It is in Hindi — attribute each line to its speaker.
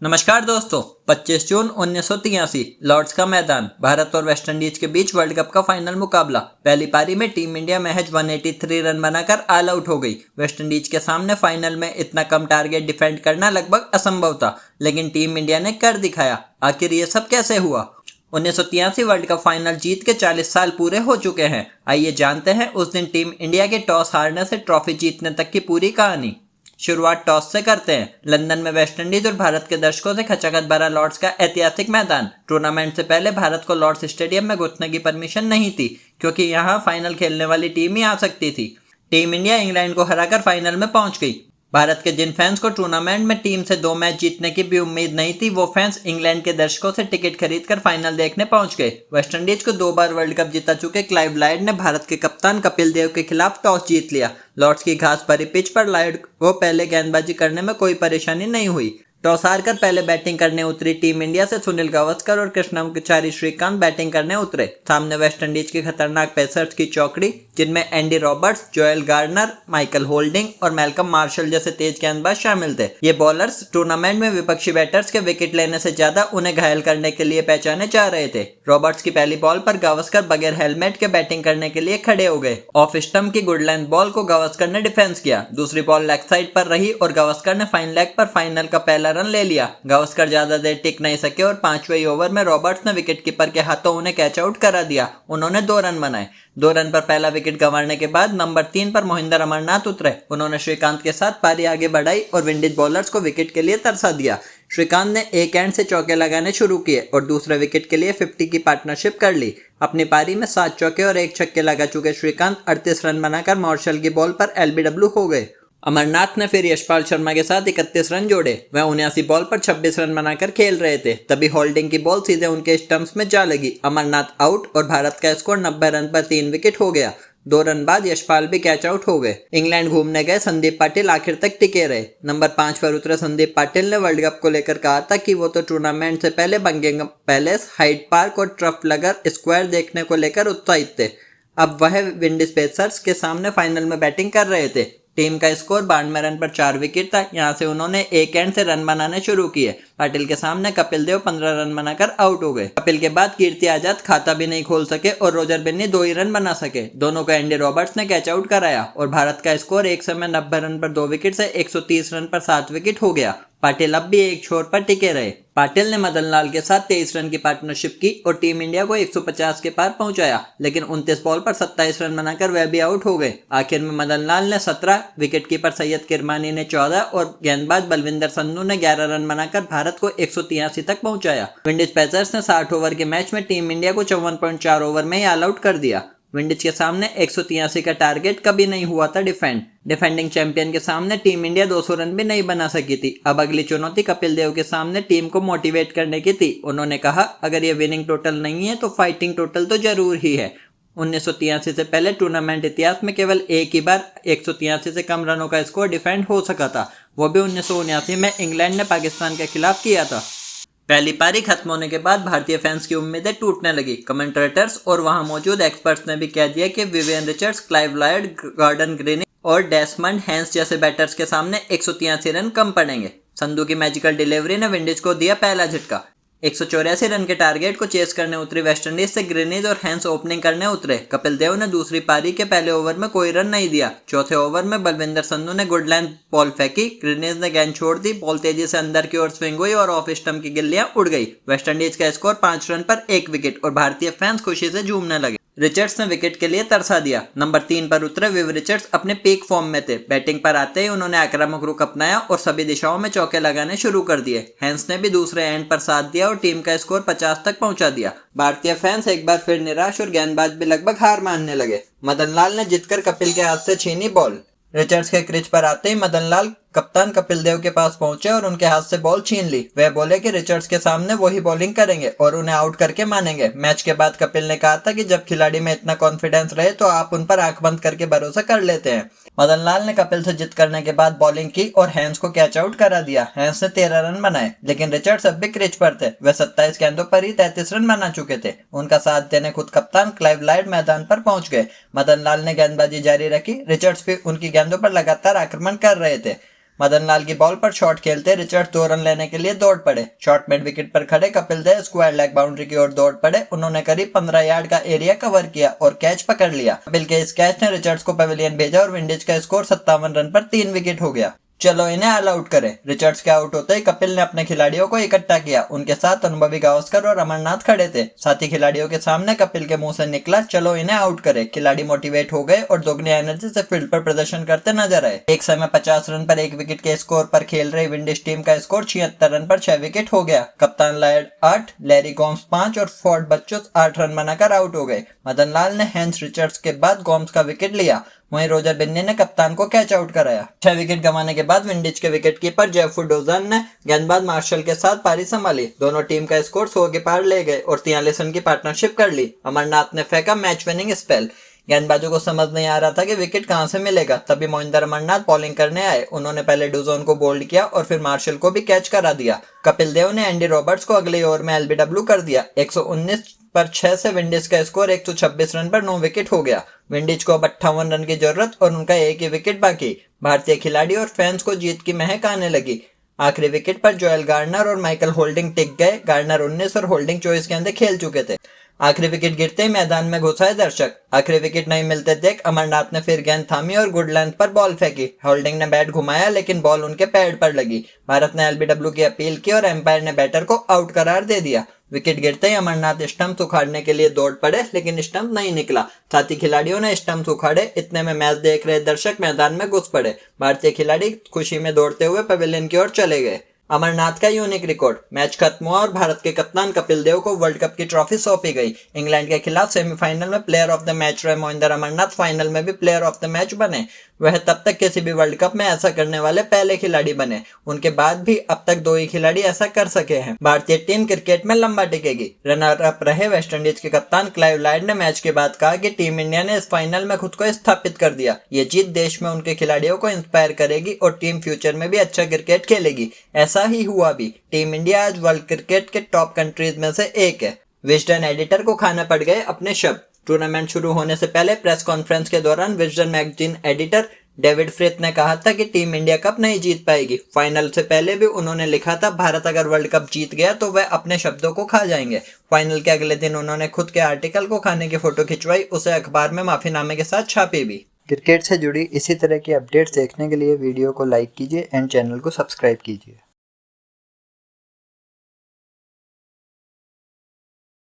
Speaker 1: नमस्कार दोस्तों। 25 जून 1983 लॉर्ड्स का मैदान, भारत और वेस्टइंडीज के बीच वर्ल्ड कप का फाइनल मुकाबला। पहली पारी में टीम इंडिया महज 183 रन बनाकर ऑल आउट हो गई। वेस्टइंडीज के सामने फाइनल में इतना कम टारगेट डिफेंड करना लगभग असंभव था, लेकिन टीम इंडिया ने कर दिखाया। आखिर ये सब कैसे हुआ? 1983 वर्ल्ड कप फाइनल जीत के 40 साल पूरे हो चुके हैं। आइए जानते हैं उस दिन टीम इंडिया के टॉस हारने से ट्रॉफी जीतने तक की पूरी कहानी। शुरुआत टॉस से करते हैं। लंदन में वेस्टइंडीज और भारत के दर्शकों से खचाखच भरा लॉर्ड्स का ऐतिहासिक मैदान। टूर्नामेंट से पहले भारत को लॉर्ड्स स्टेडियम में घुसने की परमिशन नहीं थी, क्योंकि यहां फाइनल खेलने वाली टीम ही आ सकती थी। टीम इंडिया इंग्लैंड को हराकर फाइनल में पहुंच गई। भारत के जिन फैंस को टूर्नामेंट में टीम से 2 मैच जीतने की भी उम्मीद नहीं थी, वो फैंस इंग्लैंड के दर्शकों से टिकट खरीदकर फाइनल देखने पहुंच गए। वेस्टइंडीज को 2 बार वर्ल्ड कप जीता चुके क्लाइव लॉयड ने भारत के कप्तान कपिल देव के खिलाफ टॉस जीत लिया। लॉर्ड्स की घास भरी पिच पर लॉयड को पहले गेंदबाजी करने में कोई परेशानी नहीं हुई। टॉस हारकर पहले बैटिंग करने उतरी टीम इंडिया से सुनील गावस्कर और कृष्णमचारी श्रीकांत बैटिंग करने उतरे। सामने वेस्टइंडीज की खतरनाक पेसर्स की चौकड़ी, जिनमें Andy Roberts, Joel Gardner, Michael Holding और मैल्कम मार्शल जैसे तेज गेंदबाज शामिल थे। ये बॉलर्स टूर्नामेंट में विपक्षी बैटर्स के विकेट लेने से ज्यादा उन्हें घायल करने के लिए पहचाने जा रहे थे। रॉबर्ट्स की पहली बॉल पर गावस्कर बगैर हेलमेट के बैटिंग करने के लिए खड़े हो गए। ऑफ स्टंप की गुड लेंथ बॉल को गावस्कर ने डिफेंस किया। दूसरी बॉल लेग साइड पर रही और गावस्कर ने फाइन लेग पर फाइनल का पहला रन ले लिया। गावस्कर ज्यादा देर टिक नहीं सके और 5वें ओवर में रॉबर्ट्स ने विकेट कीपर के हाथों उन्हें कैच आउट करा दिया। उन्होंने 2 रन बनाए। 2 रन पर पहला विकेट गंवाने के बाद नंबर 3 पर मोहिंदर अमरनाथ उतरे। उन्होंने श्रीकांत के साथ पारी आगे बढ़ाई और विंडीज बॉलर्स को विकेट के लिए तरसा दिया। श्रीकांत ने एक एंड से चौके लगाने शुरू किए और दूसरे विकेट के लिए 50 की पार्टनरशिप कर ली। अपनी पारी में 7 चौके और 1 छक्के लगा चुके श्रीकांत 38 रन बनाकर मार्शल की बॉल पर LBW हो गए। अमरनाथ ने फिर यशपाल शर्मा के साथ 31 रन जोड़े। वह 79 बॉल पर 26 रन बनाकर खेल रहे थे। तभी होल्डिंग की बॉल सीधे उनके स्टंप्स में जा लगी। अमरनाथ आउट और भारत का स्कोर 90 रन पर 3 विकेट हो गया। 2 रन बाद यशपाल भी कैच आउट हो गए। इंग्लैंड घूमने गए संदीप पाटिल आखिर तक टिके रहे। नंबर 5 पर उतरे संदीप पाटिल ने वर्ल्ड कप को लेकर कहा था कि वो तो टूर्नामेंट से पहले बकिंघम पैलेस, हाइड पार्क और ट्रफलगर स्क्वायर देखने को लेकर उत्साहित थे। अब वह विंडीज पेसर्स के सामने फाइनल में बैटिंग कर रहे थे। टीम का स्कोर 92 रन पर 4 विकेट था। यहां से उन्होंने एक एंड से रन बनाने शुरू किए। पाटिल के सामने कपिल देव 15 रन बनाकर आउट हो गए। कपिल के बाद कीर्ति आजाद खाता भी नहीं खोल सके और रोजर बिन्नी 2 ही रन बना सके। दोनों को एंडी रॉबर्ट्स ने कैच आउट कराया और भारत का स्कोर एक समय 90 रन पर 2 विकेट से 130 रन पर 7 विकेट हो गया। पाटिल अब भी एक छोर पर टिके रहे। पाटिल ने मदन लाल के साथ 23 रन की पार्टनरशिप की और टीम इंडिया को 150 के पार पहुंचाया, लेकिन 29 बॉल पर 27 रन बनाकर वह भी आउट हो गए। आखिर में मदन लाल ने 17, विकेटकीपर सैयद किरमानी ने 14 और गेंदबाज बलविंदर संधू ने 11 रन बनाकर भारत को 183 तक पहुंचाया। विंडीज पेसर्स ने 60 ओवर के मैच में टीम इंडिया को 54.4 ओवर में ही ऑल आउट कर दिया। विंडीज के सामने 183 का टारगेट कभी नहीं हुआ था डिफेंडिंग चैंपियन के सामने टीम इंडिया 200 रन भी नहीं बना सकी थी। अब अगली चुनौती कपिल देव के सामने टीम को मोटिवेट करने की थी। उन्होंने कहा, अगर ये विनिंग टोटल नहीं है तो फाइटिंग टोटल तो जरूर ही है। 1983 से पहले टूर्नामेंट इतिहास में केवल एक ही बार 183 से कम रनों का स्कोर डिफेंड हो सका था, वो भी 1979 में इंग्लैंड ने पाकिस्तान के खिलाफ किया था। पहली पारी खत्म होने के बाद भारतीय फैंस की उम्मीदें टूटने लगी। कमेंटेटर्स और वहां मौजूद एक्सपर्ट्स ने भी कह दिया कि Vivian Richards, Clive Lloyd, Gordon Greenidge और डेसमंड हैंस जैसे बैटर्स के सामने 183 रन कम पड़ेंगे। संधू की मैजिकल डिलीवरी ने विंडीज को दिया पहला झटका। 184 रन के टारगेट को चेस करने उतरी वेस्टइंडीज से ग्रीनिज और हैंस ओपनिंग करने उतरे। कपिल देव ने दूसरी पारी के पहले ओवर में कोई रन नहीं दिया। चौथे ओवर में बलविंदर संधू ने गुड लेंथ बॉल फेंकी। ग्रीनिज ने गेंद छोड़ दी। बॉल तेजी से अंदर की ओर स्विंग हुई और ऑफ स्टंप की गिल्लियां उड़ गई। वेस्टइंडीज का स्कोर 5 रन पर 1 विकेट और भारतीय फैंस खुशी से झूमने लगे। रिचर्ड्स ने विकेट के लिए तरसा दिया। नंबर 3 पर उतरे विव रिचर्ड्स अपने पीक फॉर्म में थे। बैटिंग पर आते ही उन्होंने आक्रामक रुख अपनाया और सभी दिशाओं में चौके लगाने शुरू कर दिए। हैंस ने भी दूसरे एंड पर साथ दिया और टीम का स्कोर 50 तक पहुंचा दिया। भारतीय फैंस एक बार फिर निराश और गेंदबाज भी लगभग हार मानने लगे। मदन लाल ने जीतकर कपिल के हाथ से छीनी बॉल। रिचर्ड्स के क्रीज पर आते ही मदन लाल कप्तान कपिल देव के पास पहुंचे और उनके हाथ से बॉल छीन ली। वह बोले कि रिचर्ड्स के सामने वही बॉलिंग करेंगे और उन्हें आउट करके मानेंगे। मैच के बाद कपिल ने कहा था कि जब खिलाड़ी में इतना कॉन्फिडेंस रहे तो आप उन पर आंख बंद करके भरोसा कर लेते हैं। मदन लाल ने कपिल से जिद करने के बाद बॉलिंग की और हैंस को कैच आउट करा दिया। हैंस ने 13 रन बनाए, लेकिन रिचर्ड्स अब भी क्रीज पर थे। वह 27 गेंदों पर ही 33 रन बना चुके थे। उनका साथ देने खुद कप्तान क्लाइव लॉयड मैदान पर पहुंच गए। मदन लाल ने गेंदबाजी जारी रखी। रिचर्ड्स भी उनकी गेंदों पर लगातार आक्रमण कर रहे थे। मदन लाल की बॉल पर शॉट खेलते रिचर्ड्स 2 रन लेने के लिए दौड़ पड़े। शॉर्ट मिड विकेट पर खड़े Kapil Dev square leg boundary की ओर दौड़ पड़े। उन्होंने करीब 15 यार्ड का एरिया कवर किया और कैच पकड़ लिया। कपिल के इस कैच ने रिचर्ड्स को पवेलियन भेजा और विंडीज का स्कोर 57 रन पर 3 विकेट हो गया। चलो इन्हें ऑल आउट करें। रिचर्ड्स के आउट होते ही कपिल ने अपने खिलाड़ियों को इकट्ठा किया। उनके साथ अनुभवी गावस्कर और अमरनाथ खड़े थे। साथी खिलाड़ियों के सामने कपिल के मुंह से निकला, चलो इन्हें आउट करें। खिलाड़ी मोटिवेट हो गए और दोगुनी एनर्जी से फील्ड पर प्रदर्शन करते नजर आए। एक समय 50 रन पर 1 विकेट के स्कोर पर खेल रही विंडीज टीम का स्कोर 76 रन पर 6 विकेट हो गया। कप्तान लॉयड 8, लैरी गोम्स 5 और फोर्ड बच्चोस 8 रन बनाकर आउट हो गए। मदन लाल ने हैंस रिचर्ड्स के बाद गोम्स का विकेट लिया। वहीं रोजर बिन्नी ने कप्तान को कैच आउट कराया। 6 विकेट गंवाने के बाद विंडीज के विकेटकीपर जेफर डोजन ने गेंदबाज मार्शल के साथ पारी संभाली। दोनों टीम का स्कोर 100 के पार ले गए और 43 रन की पार्टनरशिप कर ली। अमरनाथ ने फेंका मैच विनिंग स्पेल। गेंदबाजों को समझ नहीं आ रहा था कि विकेट कहां से मिलेगा। तभी मोइंदर अमरनाथ बॉलिंग करने आए। उन्होंने पहले डुजोन को बोल्ड किया और फिर मार्शल को भी कैच करा दिया। कपिल देव ने एंडी रॉबर्ट्स को अगले ओवर में एलबीडब्ल्यू कर दिया। 119 पर 6 से विंडीज का स्कोर 126 रन पर 9 विकेट हो गया। विंडीज को अब 58 रन की जरूरत और उनका एक ही विकेट बाकी। भारतीय खिलाड़ी और फैंस को जीत की महक आने लगी। आखिरी विकेट पर जोएल गार्डनर और माइकल होल्डिंग टिक गए। गार्डनर 19 और होल्डिंग 24 गेंदें खेल चुके थे। आखिरी विकेट गिरते ही मैदान में घुस आए दर्शक। आखिरी विकेट नहीं मिलते देख अमरनाथ ने फिर गेंद थामी और गुड लेंथ पर बॉल फेंकी। होल्डिंग ने बैट घुमाया लेकिन बॉल उनके पैड पर लगी। भारत ने एलबीडब्ल्यू की अपील की और एम्पायर ने बैटर को आउट करार दे दिया। विकेट गिरते ही अमरनाथ स्टंप्स उखाड़ने के लिए दौड़ पड़े लेकिन स्टंप नहीं निकला। साथी खिलाड़ियों ने स्टंप्स उखाड़े। इतने में मैच देख रहे दर्शक मैदान में घुस पड़े। भारतीय खिलाड़ी खुशी में दौड़ते हुए पवेलियन की ओर चले गए। अमरनाथ का यूनिक रिकॉर्ड। मैच खत्म हुआ और भारत के कप्तान कपिल देव को वर्ल्ड कप की ट्रॉफी सौंपी गई। इंग्लैंड के खिलाफ सेमीफाइनल में प्लेयर ऑफ द मैच रहे मोइंदर अमरनाथ फाइनल में भी प्लेयर ऑफ द मैच बने। वह तब तक किसी भी वर्ल्ड कप में ऐसा करने वाले पहले खिलाड़ी बने। उनके बाद भी अब तक 2 ही खिलाड़ी ऐसा कर सके हैं। भारतीय टीम क्रिकेट में लंबा टिकेगी। रनर अप रहे वेस्टइंडीज के कप्तान क्लाइव लॉयड ने मैच के बाद कहा कि टीम इंडिया ने इस फाइनल में खुद को स्थापित कर दिया। ये जीत देश में उनके खिलाड़ियों को इंस्पायर करेगी और टीम फ्यूचर में भी अच्छा क्रिकेट खेलेगी। ऐसा ही हुआ भी। टीम इंडिया आज वर्ल्ड क्रिकेट के टॉप कंट्रीज में से एक है। विजडन एडिटर को खाना पड़ गए अपने शब्द। टूर्नामेंट शुरू होने से पहले प्रेस कॉन्फ्रेंस के दौरान विजडन मैगजीन एडिटर डेविड फ्रेथ ने कहा था कि टीम इंडिया कप नहीं जीत पाएगी। फाइनल से पहले भी उन्होंने लिखा था भारत अगर वर्ल्ड कप जीत गया तो वह अपने शब्दों को खा जाएंगे। फाइनल के अगले दिन उन्होंने खुद के आर्टिकल को खाने की फोटो खिंचवाई, उसे अखबार में माफीनामे के साथ छापी भी। क्रिकेट से जुड़ी इसी तरह की अपडेट्स देखने के लिए वीडियो को लाइक कीजिए एंड चैनल को सब्सक्राइब कीजिए।